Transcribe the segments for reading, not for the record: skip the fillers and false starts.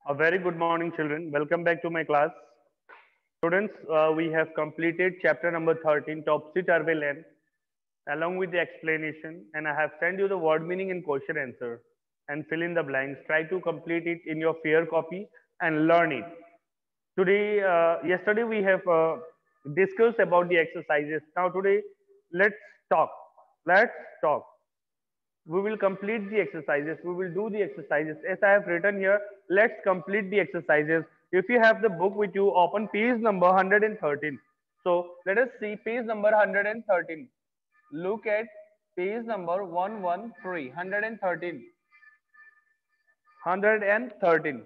A very good morning, children. Welcome back to my class. Students, we have completed chapter number 13, Topsy-Turvy Land, along with the explanation, and I have sent you the word meaning and question answer and fill in the blanks. Try to complete it in your fair copy and learn it. Yesterday we have discussed about the exercises. Now today, let's talk. Let's talk. We will complete the exercises. We will do the exercises. As I have written here, let's complete the exercises. If you have the book with you, open page number 113. So let us see page number 113. Look at page number 113, 113. 113.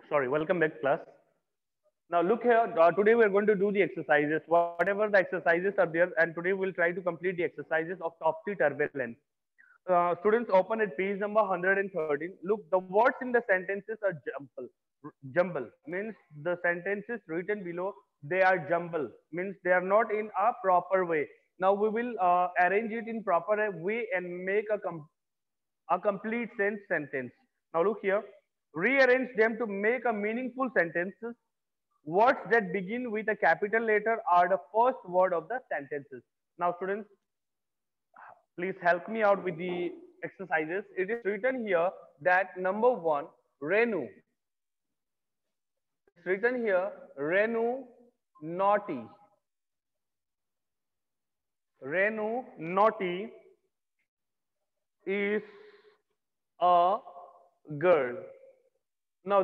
Sorry, welcome back class. Now look here, today we are going to do the exercises, whatever the exercises are there, and today we'll try to complete the exercises of topsy-turvy length. Students, open at page number 113. Look, the words in the sentences are jumble. Jumble means the sentences written below, they are jumble, means they are not in a proper way. Now we will arrange it in proper way and make a complete sentence. Now look here, rearrange them to make a meaningful sentences. Words that begin with a capital letter are the first word of the sentences. Now students, please help me out with the exercises. It is written here that number one, Renu. It's written here, Renu naughty. Renu naughty is a girl. Now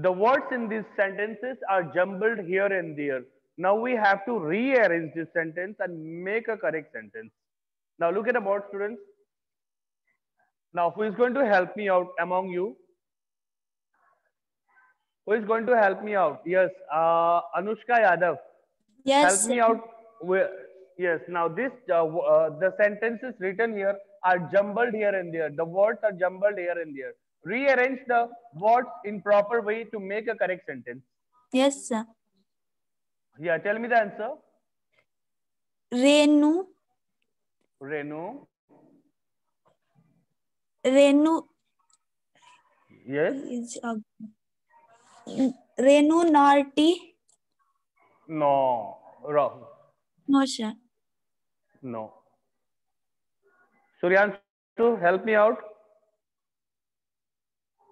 the words in these sentences are jumbled here and there. Now we have to rearrange this sentence and make a correct sentence. Now look at the board, students. Now who is going to help me out among you? Who is going to help me out? Yes, Anushka Yadav. Yes, Help me out. Yes, now the sentences written here are jumbled here and there. The words are jumbled here and there. Rearrange the words in proper way to make a correct sentence. yes, sir. Yeah, tell me the answer. Renu, Renu. Renu Yes. is a Renu naughty. No. Wrong. No, sir. No. Suryanshu, help me out.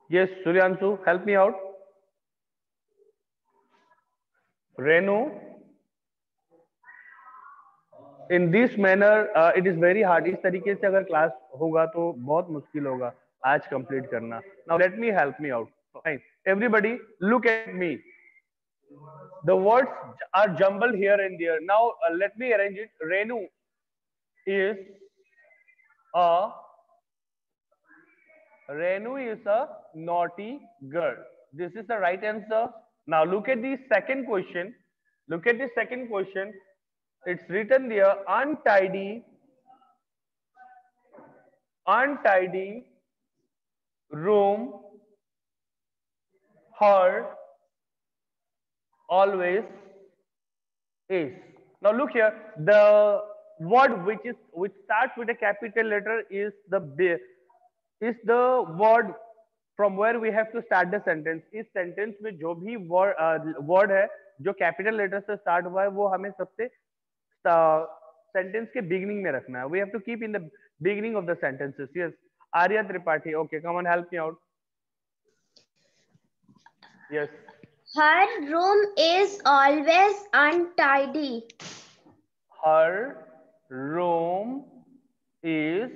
Yes, Suryanshu, help me out. Renu. In this manner, it is very hard. इस तरीके से अगर class होगा तो बहुत मुश्किल होगा आज कंप्लीट करना. Now let me help me out. Fine. Everybody, look at me. The words are jumbled here and there. Now let me arrange it. Renu is a naughty girl. This is the right answer. Now look at the second question. Look at the second question. It's written there, untidy room her always is. Now look here, the word which starts with a capital letter is the word from where we have to start the sentence. इस sentence में जो भी word है जो capital letter से start हुआ है वो हमें सबसे sentence के beginning में रखना है. We have to keep in the beginning of the sentences. Yes, Arya Tripathi. Okay, come on, help me out. Yes. Her room is always untidy. Her room is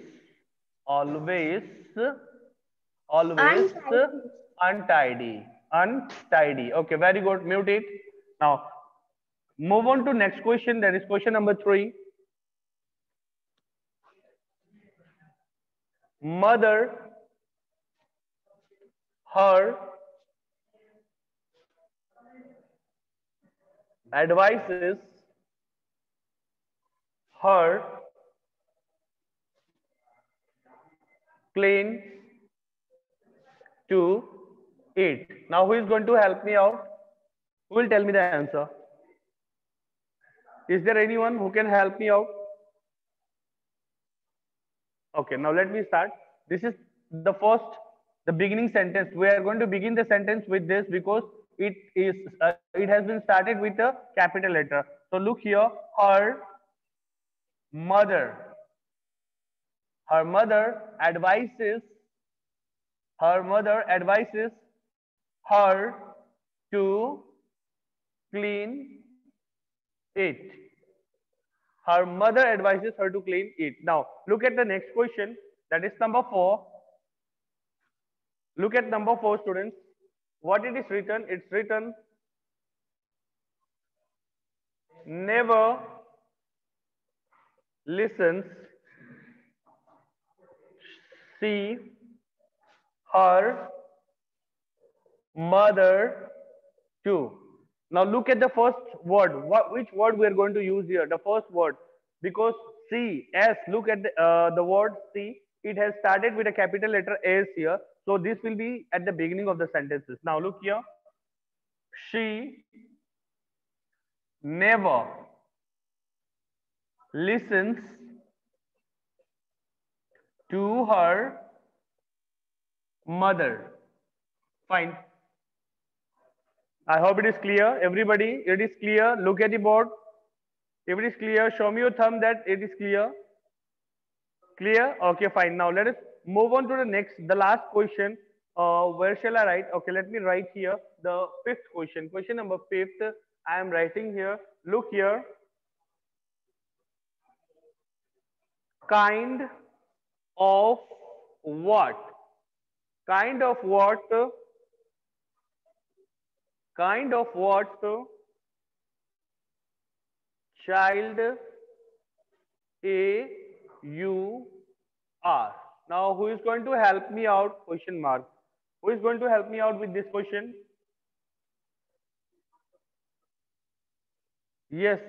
always untidy. Untidy. Okay, very good. Mute it. Now, move on to next question. That is question number 3. Mother, her advises her clean to eat. Now who is going to help me out? Who will tell me the answer? Is there anyone who can help me out? Okay, now let me start. This is the beginning sentence. We are going to begin the sentence with this because it has been started with a capital letter. So look here, mother her mother advises her to clean it. Her mother advises her to clean it. Now, look at the next question. That is number 4. Look at number 4, students. What it is written? It's written, never listens she her mother to. Now look at the first word. Which word we are going to use here? The first word, because C, S. Look at the word C. It has started with a capital letter S here. So this will be at the beginning of the sentences. Now look here. She never listens to her mother. Fine. I hope it is clear. Everybody, it is clear. Look at the board. If it is clear, show me your thumb that it is clear. Clear? Okay, fine. Now let us move on to the last question. Where shall I write? Okay, let me write here the 5th question. Question number 5th. I am writing here. Look here. Kind of what? Kind of what? Kind of what child A you are. Now who is going to help me out? Question mark. Who is going to help me out with this question? Yes,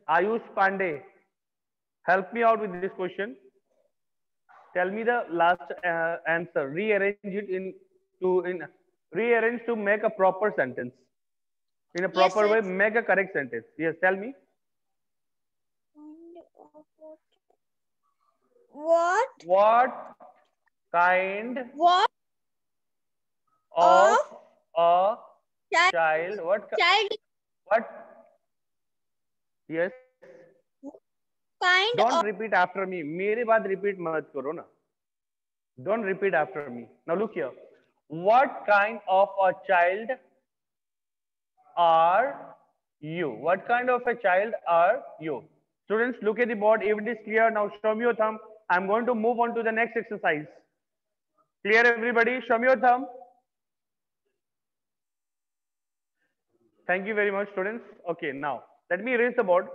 Ayush Pandey. Help me out with this question. Tell me the last answer. Rearrange to make a proper sentence. In a proper way, make a correct sentence. Yes, tell me. What kind of a child? What? Yes. Don't repeat after me. मेरे बाद repeat मत करो ना. Don't repeat after me. Now look here. What kind of a child are you? What kind of a child are you? Students, look at the board. If it is clear, now show me your thumb. I'm going to move on to the next exercise. Clear, everybody? Show me your thumb. Thank you very much, students. Okay, now let me erase the board.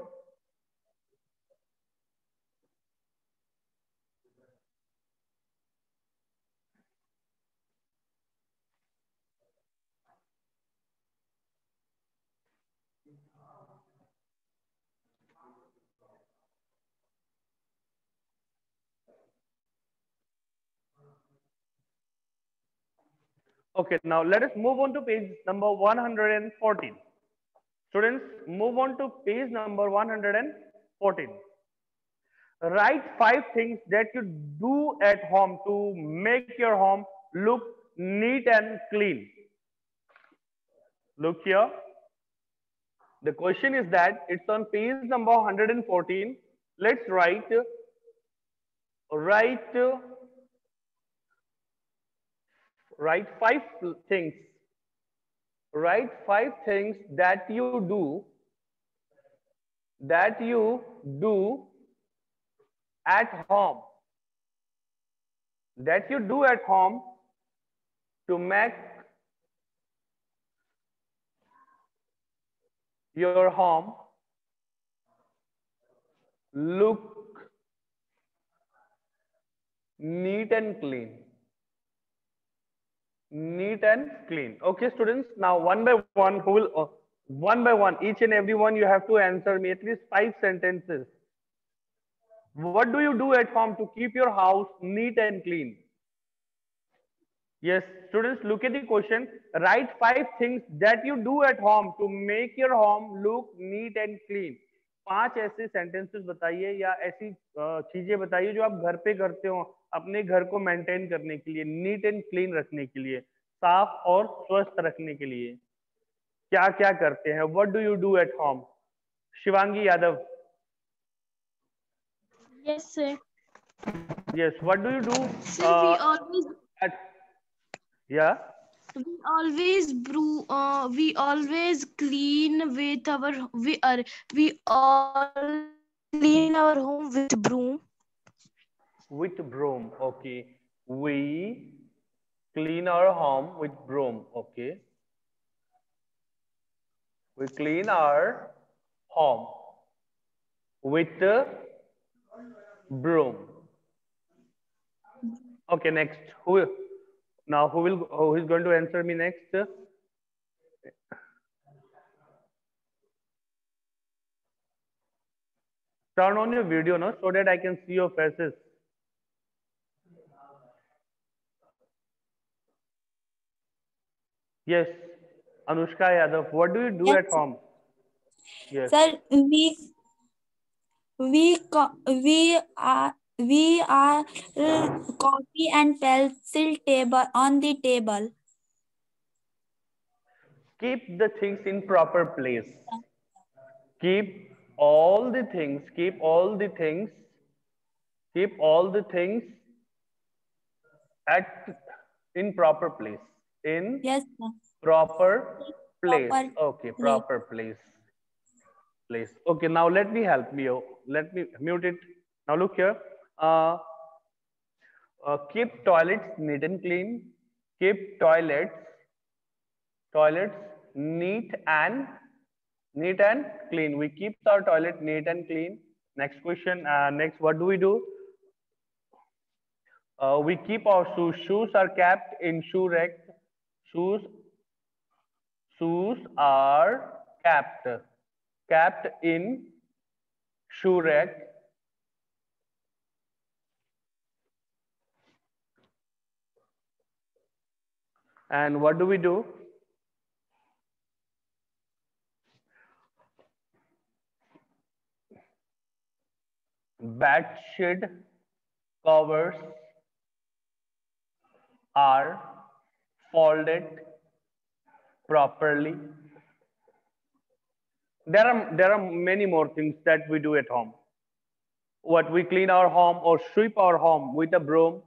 Okay, now let us move on to page number 114. Students, move on to page number 114. Write 5 things that you do at home to make your home look neat and clean. Look here. The question is that it's on page number 114. Let's write 5 things. Write 5 things that you do at home. That you do at home to make your home look neat and clean. Neat and clean. Okay, students. Now, one by one, each and every one, you have to answer me at least 5 sentences. What do you do at home to keep your house neat and clean? Yes, students, look at the question. Write 5 things that you do at home to make your home look neat and clean. 5 ऐसे sentences बताइए या ऐसी चीजें बताइए जो आप घर पे करते हो अपने घर को मेंटेन करने के लिए, नीट एंड क्लीन रखने के लिए, साफ और स्वस्थ रखने के लिए क्या क्या करते हैं? What do you do at home? Shivangi Yadav. Yes, sir. Yes, what do you do Sir, at yeah we always brew. We always clean with our we all clean our home with broom. with broom? Okay, we clean our home with broom. Okay, we clean our home with the broom. Okay, next. Who is going to answer me next? Turn on your video, no, so that I can see your faces. Yes, Anushka Yadav. What do you do Yes, at home? Yes. sir. We are copy and pencil table on the table. Keep the things in proper place. Keep all the things. Keep all the things. Keep all the things at in proper place. In Yes, sir. proper place. Proper Okay, place. proper place. Okay, now let me help you. Let me mute it. Now look here. Keep toilets neat and clean. Keep toilets neat and clean. We keep our toilet neat and clean. Next question. Next, what do we do? We keep our shoes. Shoes are kept in shoe rack. Shoes are kept in shoe rack. And what do we do? Bedsheet covers are folded properly. There are many more things that we do at home. What we clean our home or sweep our home with a broom.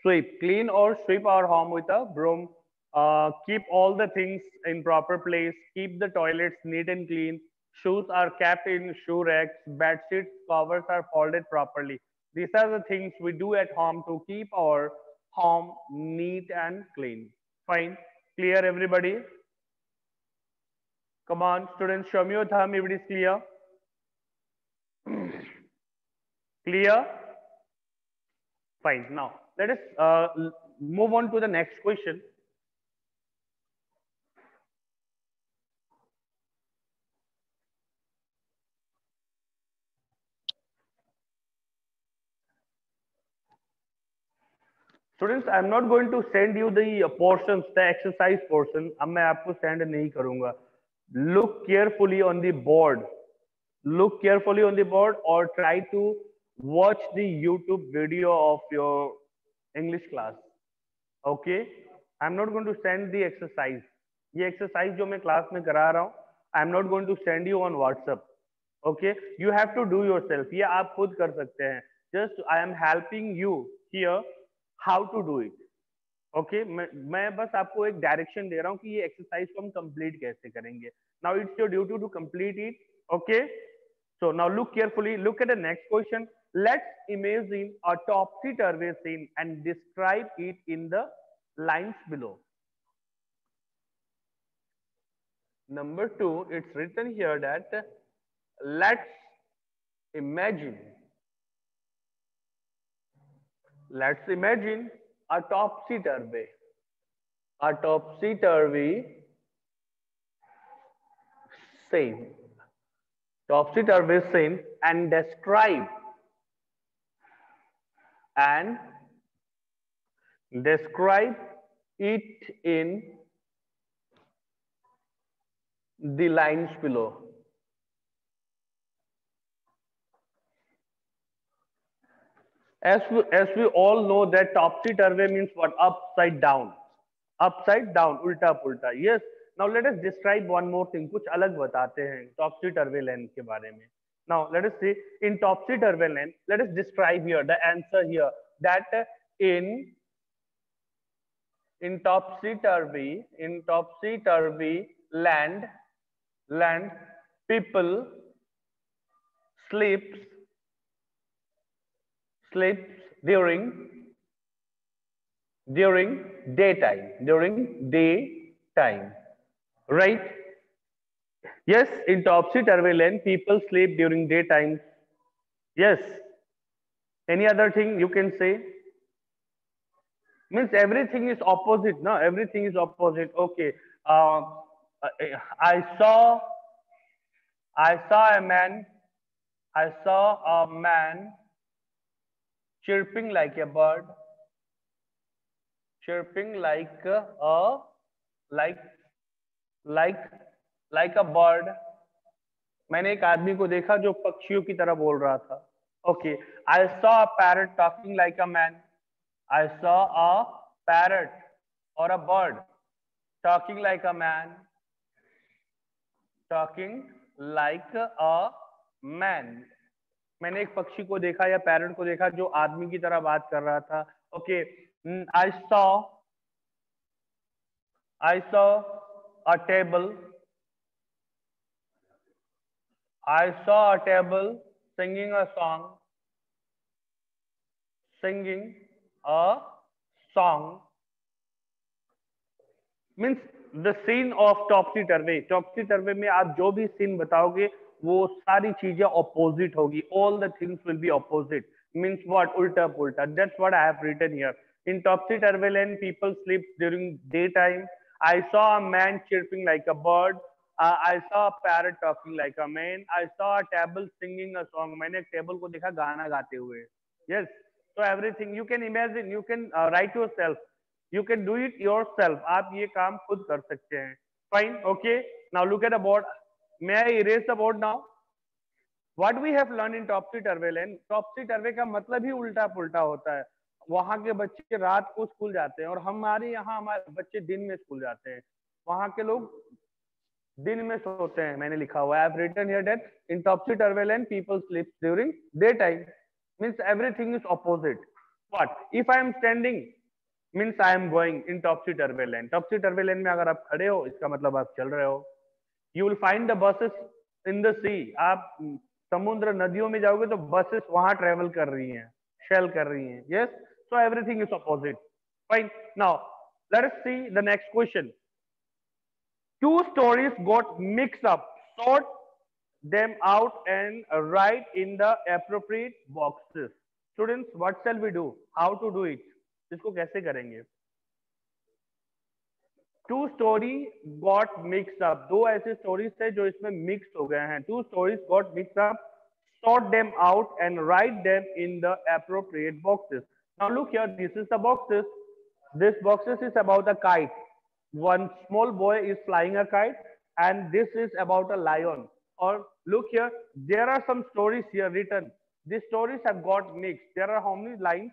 Clean or sweep our home with a broom. Keep all the things in proper place. Keep the toilets neat and clean. Shoes are kept in shoe racks. Bed sheets covers are folded properly. These are the things we do at home to keep our home neat and clean. Fine. Clear, everybody? Come on, students, show me your thumb if it is clear. Clear? Fine. Now, let us move on to the next question. Students, I am not going to send you the portions, the exercise portion. अब मैं आपको send नहीं करूँगा. Look carefully on the board. Look carefully on the board or try to watch the YouTube video of your English class. Okay? I'm not going to send the exercise. ये exercise जो मैं class में करा रहा हूँ, I'm not going to send you on WhatsApp. Okay? You have to do yourself. ये आप खुद कर सकते हैं. Just I am helping you here how to do it. Okay? मैं बस आपको एक direction दे रहा हूँ कि ये exercise को हम complete कैसे करेंगे. Now it's your duty to complete it. Okay? So now look carefully. Look at the next question. Let's imagine a topsy-turvy scene and describe it in the lines below. Number 2, it's written here that let's imagine a topsy-turvy scene. Topsy-turvy scene and describe it in the lines below. as we all know that topsy turvy means what? Upside down. Upside down, ulta pulta. Yes. Now let us describe one more thing. कुछ अलग बताते हैं topsy turvy land के बारे में. Now let us see in topsy turvy land. Let us describe here the answer here that in topsy turvy land people sleeps during daytime, right? Yes, in topsy turvy land people sleep during daytime. Yes. Any other thing you can say? Means everything is opposite, no? Everything is opposite. Okay. I saw a man. I saw a man chirping like a bird. Chirping like a bird. मैंने एक आदमी को देखा जो पक्षियों की तरह बोल रहा था. Okay. I saw a parrot talking like a man. I saw a parrot or a bird talking like a man. Talking like a man. मैंने एक पक्षी को देखा या पैरट को देखा जो आदमी की तरह बात कर रहा था. Okay. I saw a table. I saw a table singing a song. Singing a song means the scene of topsy turvy. Topsy turvy में आप जो भी scene बताओगे वो सारी चीजें opposite होगी. All the things will be opposite. Means what? Ulta pulta. That's what I have written here. In topsy turvy land, people sleep during daytime. I saw a man chirping like a bird. I saw a parrot talking like a man. I saw a table singing a song. मैंने एक table को देखा गाना गाते हुए. Yes. So everything you can imagine, you can write yourself. You can do it yourself. आप ये काम खुद कर सकते हैं. Fine. Okay. Now look at the board. May I erase the board now? What we have learned in topsy turvy land. Topsy turvy का मतलब ही उल्टा पुल्टा होता है. वहां के बच्चे रात को स्कूल जाते हैं और हमारे यहाँ हमारे बच्चे दिन में स्कूल जाते हैं. वहां के लोग दिन में सोते हैं. मैंने लिखा हुआ है. I have written here that in topsy turvy land people sleep during daytime. Means everything is opposite. What? If I am standing means I am going in topsy turvy land. Topsy turvy land में अगर आप खड़े हो इसका मतलब आप चल रहे हो. You will find the buses in the sea. आप समुद्र नदियों में जाओगे तो बसेस वहां ट्रेवल कर रही हैं, शेल कर रही हैं. Yes. So everything is opposite. Fine. Now let us see the next question. Two stories got mixed up. Sort them out and write in the appropriate boxes. Students, what shall we do? How to do it? इसको कैसे करेंगे? Two story got mixed up. दो ऐसे stories थे जो इसमें mixed हो गए हैं. Two stories got mixed up. Sort them out and write them in the appropriate boxes. Now look here. This is the boxes. This boxes is about a kite. One small boy is flying a kite, and this is about a lion. Or look here, there are some stories here written. These stories have got mixed. There are how many lines?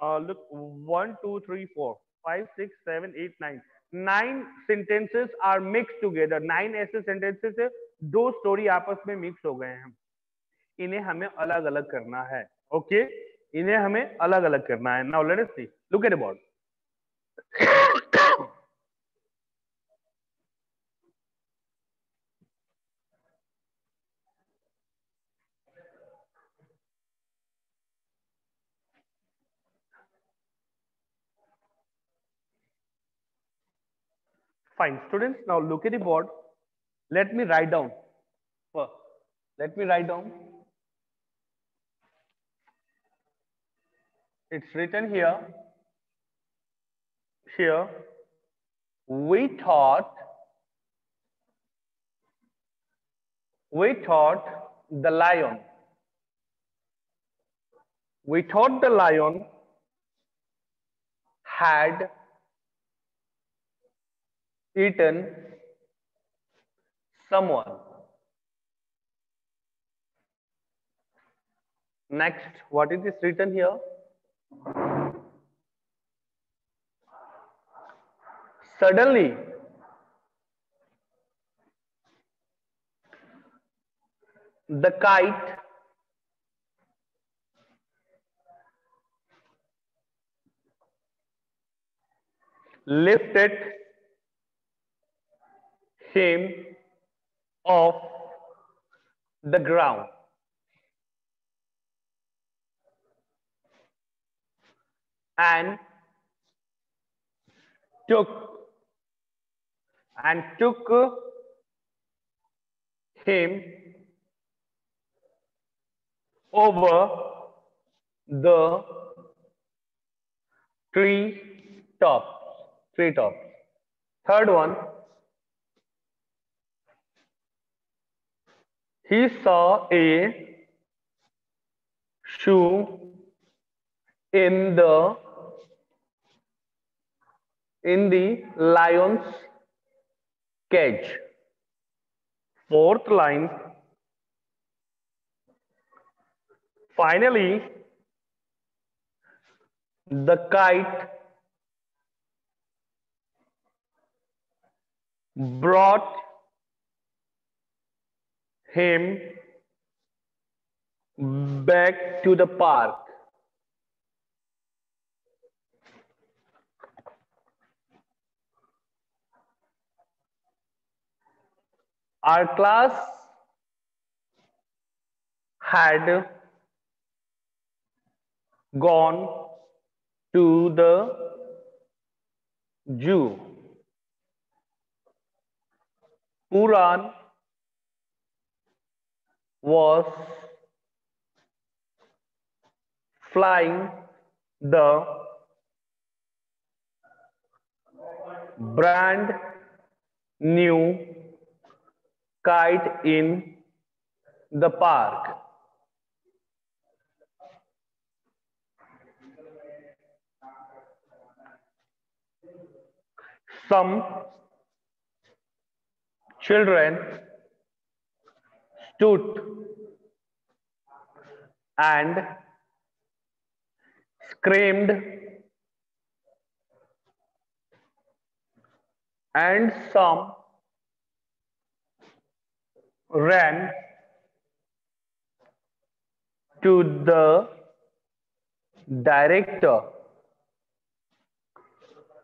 Look, 1, 2, 3, 4, 5, 6, 7, 8, 9. 9 sentences are mixed together. 9 ऐसे sentences है, दो story आपस में mix हो गए हैं. इन्हें हमें अलग अलग करना है. Okay? इन्हें हमें अलग अलग करना है. Now let us see. Look at the board. Fine, students. Now look at the board. Let me write down. Let me write down. It's written here. Here, we thought the lion. We thought the lion had eaten someone. Next, what is this written here? Suddenly, the kite lifted him off the ground and took him over the tree tops. Third one, he saw a shoe in the lion's cage. Fourth line, finally, the kite brought him back to the park. Our class had gone to the zoo. Puran was flying the brand new kite in the park. Some children stood and screamed, and some ran to the director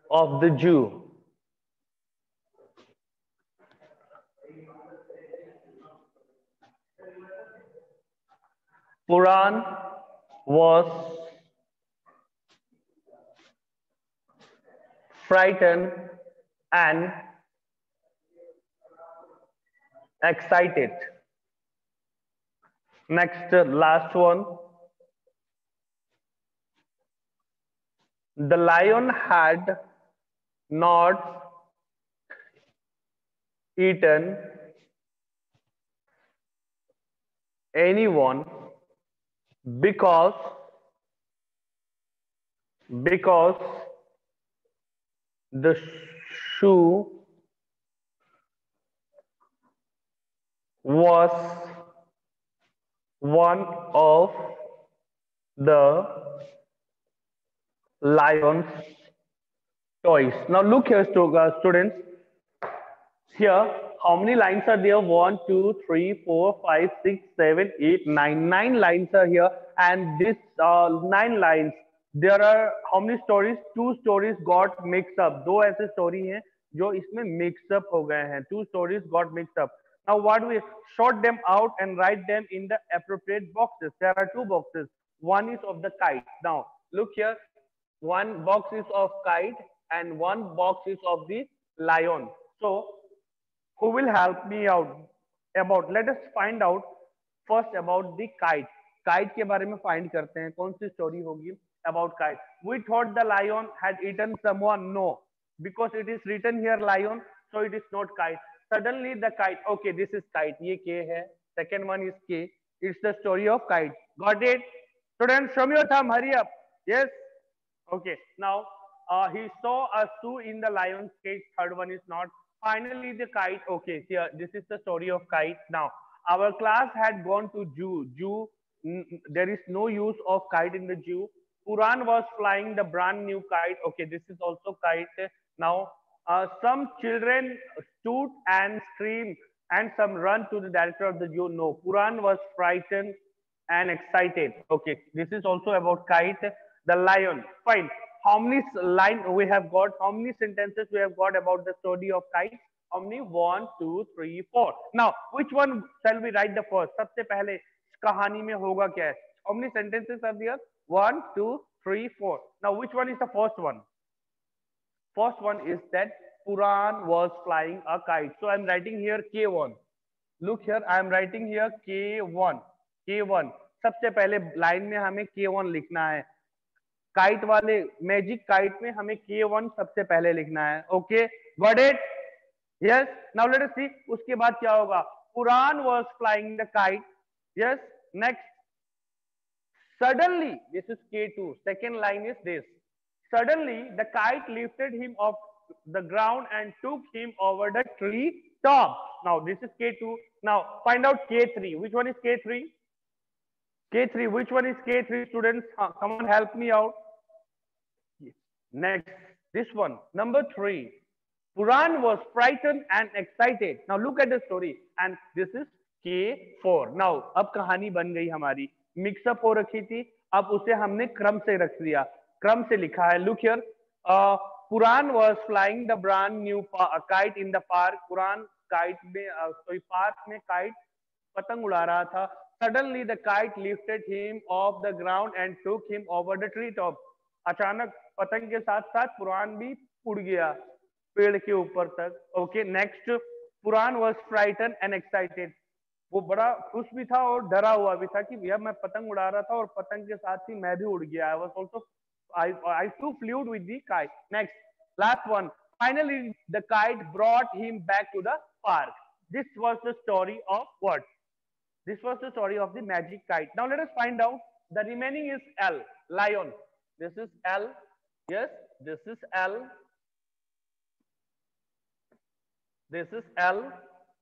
of the zoo. Puran was frightened and excited. Next, last one. The lion had not eaten anyone because the shoe was one of the lion's toys. Now look here, students. Here, how many lines are there? 1, 2, 3, 4, 5, 6, 7, 8, 9. 9 lines are here, and this 9 lines. There are how many stories? 2 stories got mixed up. दो ऐसे story हैं जो इसमें mix up हो गए हैं. 2 stories got mixed up. Now what do we sort them out and write them in the appropriate boxes? There are 2 boxes. One is of the kite. Now look here. One box is of kite and one box is of the lion. So who will help me out about, let us find out first about the kite. Kite के बारे में find करते हैं. कौन सी story होगी about kite? We thought the lion had eaten someone. No, because it is written here lion, so it is not kite. Suddenly the kite. Okay, this is kite. ये K है. Second one is K. It's the story of kite. Got it? Students, show me your thumb. Hurry up. Yes. Okay. Now he saw a shoe in the lion's cage. Third one is not. Finally, the kite. Okay, here this is the story of kite. Now, our class had gone to zoo. There is no use of kite in the zoo. Puran was flying the brand new kite. Okay, this is also kite. Now, some children stood and screamed, and some run to the director of the zoo. No, Puran was frightened and excited. Okay, this is also about kite. The lion. Fine. How many line we have got? How many sentences we have got about the story of kite? How many? 1, 2, 3, 4. Now, which one shall we write the first? सबसे पहले कहानी में होगा क्या है? How many sentences are there? 1, 2, 3, 4. Now, which one is the first one? First one is that Puran was flying a kite. So I'm writing here K1. Look here, I am writing here K1. K1. सबसे पहले line में हमें K1 लिखना है. Kite वाले magic kite में हमें K1 सबसे पहले लिखना है. Okay, got it? Yes. Now let us see उसके बाद क्या होगा. Puran was flying the kite. Yes. Next. Suddenly, this is K2. Second line is this. Suddenly, the kite lifted him off the ground and took him over the tree top. Now, this is K2. Now, find out K3. Which one is K3? K3. Which one is K3, students? Come on, help me out. Next, this one. Number 3. Puran was frightened and excited. Now, look at the story. And this is K4. Now, अब कहानी बन गई हमारी. Mix up हो रखी थी, अब उसे हमने क्रम से रख दिया. क्रम से लिखा है. Look here. Puran was flying the brand new kite in the park. Puran kite में पार्क में काइट पतंग उड़ा रहा था. Suddenly the kite lifted him off the ground and took him over the tree top. अचानक पतंग के साथ साथ पुरान भी उड़ गया पेड़ के ऊपर तक. Okay, next. पुरान was frightened and excited. वो बड़ा खुश भी था और डरा हुआ भी था कि भैया मैं पतंग उड़ा रहा था और पतंग के साथ ही मैं भी उड़ गया. I was also I too flew with the kite. Next, last one. Finally, the kite brought him back to the park. This was the story of what? This was the story of the magic kite. Now let us find out. The remaining is L. Lion. This is L. Yes, this is L. This is L.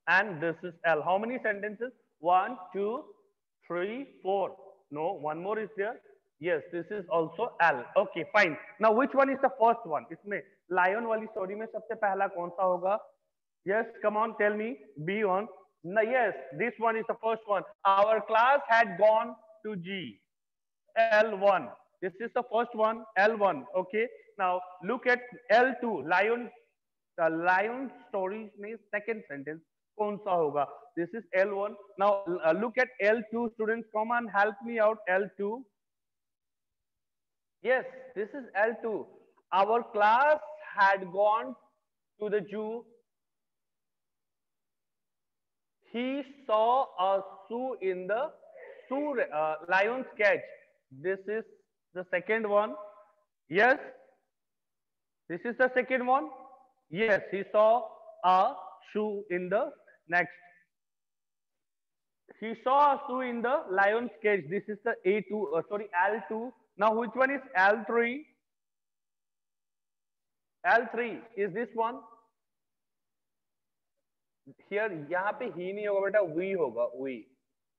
And this is L. How many sentences? 1, 2, 3, 4. No, one more is there. Yes, this is also L. Okay, fine. Now, which one is the first one? इसमें lion वाली story में सबसे पहला कौन सा होगा? Yes, come on, tell me. B on. No, yes, this one is the first one. Our class had gone to G. L1. This is the first one. L1. Okay. Now, look at L2. Lion. The lion story में second sentence कौन सा होगा? This is L1. Now, look at L2. Students, come on, help me out. L2. Yes, this is L2. Our class had gone to the zoo. He saw a zoo in the lion's cage. This is the second one. Yes, this is the second one. Yes, he saw a shoe in the next. He saw a shoe in the lion's cage. This is the A2. Sorry, L2. Now, which one is L3? L3 is this one. Here, यहाँ पे ही नहीं होगा बेटा, we होगा, we.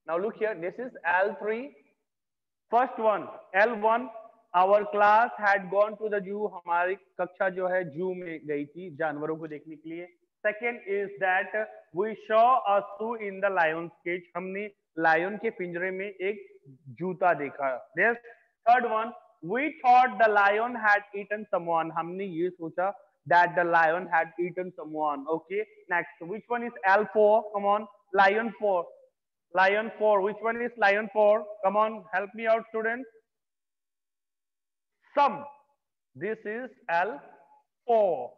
Now look here. This is L3. First one, L1. Our class had gone to the zoo. हमारी कक्षा जो है zoo में गई थी जानवरों को देखने के लिए. Second is that we saw a shoe in the lion's cage. हमने lion के पिंजरे में एक जूता देखा. Yes. Third one, we thought the lion had eaten someone. हमने ये सोचा that the lion had eaten someone. Okay. Next, which one is L4? Come on, lion 4. Lion 4. Which one is lion 4? Come on, help me out, students. Some. This is L4.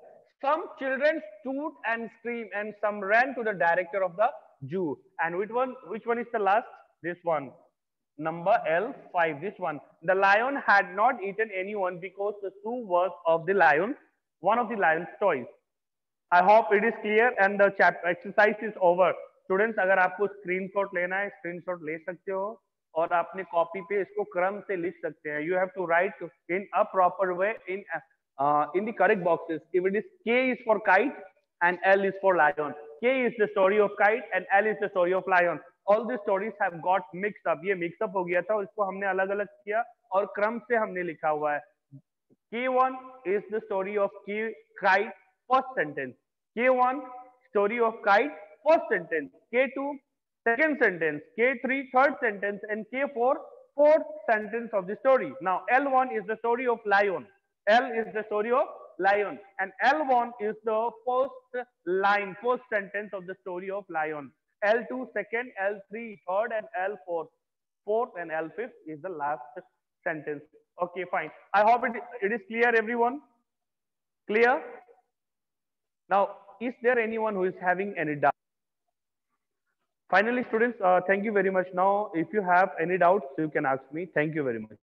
Some children stood and screamed, and some ran to the director of the zoo. And which one is the last? This one. Number L5. This one. The lion had not eaten anyone because the shoe was of the lion, one of the lion's toys. I hope it is clear and the chapter exercise is over. Students, अगर आपको screenshot लेना है, screenshot ले सकते हो और अपने copy पे इसको क्रम से लिख सकते हैं. You have to write in a proper way in the correct boxes. If it is K is for kite and L is for lion. K is the story of kite and L is the story of lion. All these stories have got mixed up. ये mix up हो गया था, इसको हमने अलग अलग किया और क्रम से हमने लिखा हुआ है. K1 is the story of kite, first sentence. K1 story of kite, first sentence. K2 second sentence. K3 third sentence, and K4 fourth sentence of the story. Now L1 is the story of lion. L is the story of lion, and L1 is the first line, first sentence of the story of lion. L2 second, L3 third, and L4 fourth, and L5 is the last sentence. Okay, fine. I hope it is clear, everyone. Clear? Now, is there anyone who is having any doubt? Finally, students, thank you very much. Now, if you have any doubts, you can ask me. Thank you very much.